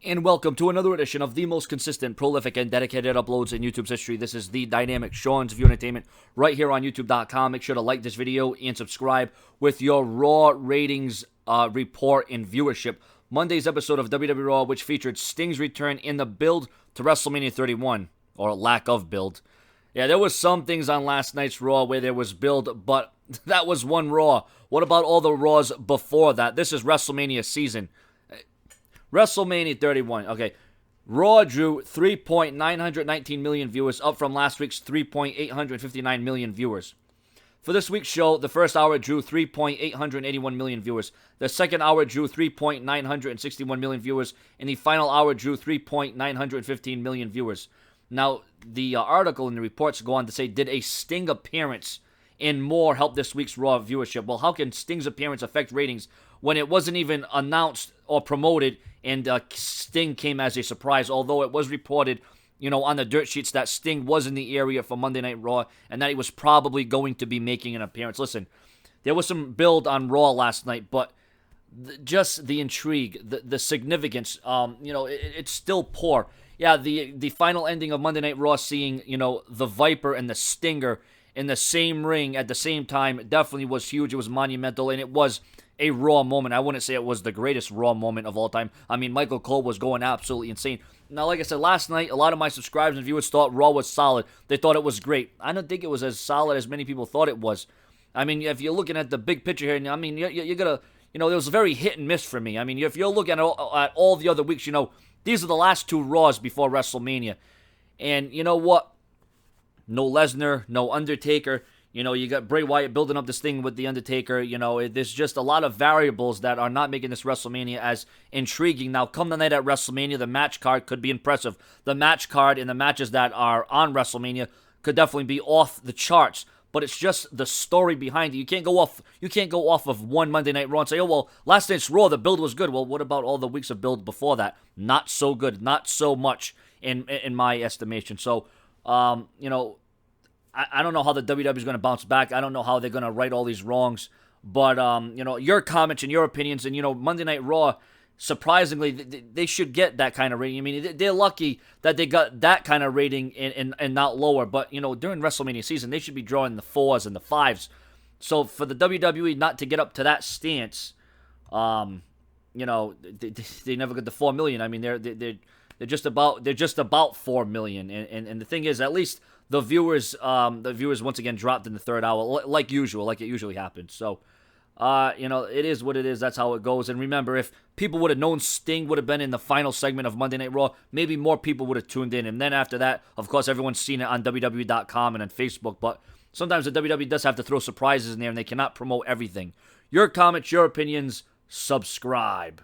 And welcome to another edition of the most consistent, prolific, and dedicated uploads in YouTube's history. This is the dynamic Sean's View Entertainment right here on YouTube.com. Make sure to like this video and subscribe with your Raw ratings report and viewership. Monday's episode of WWE Raw, which featured Sting's return in the build to WrestleMania 31, or lack of build. Yeah, there was some things on last night's Raw where there was build, but that was one Raw. What about all the Raws before that? This is WrestleMania season. WrestleMania 31. Okay. Raw drew 3.919 million viewers, up from last week's 3.859 million viewers. For this week's show, the first hour drew 3.881 million viewers. The second hour drew 3.961 million viewers. And the final hour drew 3.915 million viewers. Now, the article and the reports go on to say, did a Sting appearance and more help this week's Raw viewership? Well, how can Sting's appearance affect ratings when it wasn't even announced or promoted, and Sting came as a surprise, although it was reported, on the dirt sheets that Sting was in the area for Monday Night Raw and that he was probably going to be making an appearance. Listen, there was some build on Raw last night, but just the intrigue, the significance, it's still poor. Yeah, the final ending of Monday Night Raw, seeing, the Viper and the Stinger in the same ring at the same time, definitely was huge. It was monumental, and it was a Raw moment. I wouldn't say it was the greatest Raw moment of all time. I mean, Michael Cole was going absolutely insane. Now, like I said, last night, a lot of my subscribers and viewers thought Raw was solid. They thought it was great. I don't think it was as solid as many people thought it was. I mean, if you're looking at the big picture here, I mean, you're going to, it was very hit and miss for me. I mean, if you're looking at all the other weeks, these are the last two Raws before WrestleMania. And you know what? No Lesnar, no Undertaker. You got Bray Wyatt building up this thing with The Undertaker. There's just a lot of variables that are not making this WrestleMania as intriguing. Now, come the night at WrestleMania, the match card could be impressive. The match card and the matches that are on WrestleMania could definitely be off the charts. But it's just the story behind it. You can't go off of one Monday Night Raw and say, oh, well, last night's Raw, the build was good. Well, what about all the weeks of build before that? Not so good. Not so much in my estimation. So, I don't know how the WWE is going to bounce back. I don't know how they're going to right all these wrongs. But, your comments and your opinions, and, Monday Night Raw, surprisingly, they should get that kind of rating. I mean, they're lucky that they got that kind of rating and not lower. But, during WrestleMania season, they should be drawing the 4s and the 5s. So for the WWE not to get up to that stance, they never got the 4 million. I mean, they're just about 4 million. And the thing is, at least the viewers once again dropped in the third hour, like usual, like it usually happens. So, it is what it is. That's how it goes. And remember, if people would have known Sting would have been in the final segment of Monday Night Raw, maybe more people would have tuned in. And then after that, of course, everyone's seen it on WWE.com and on Facebook. But sometimes the WWE does have to throw surprises in there, and they cannot promote everything. Your comments, your opinions, subscribe.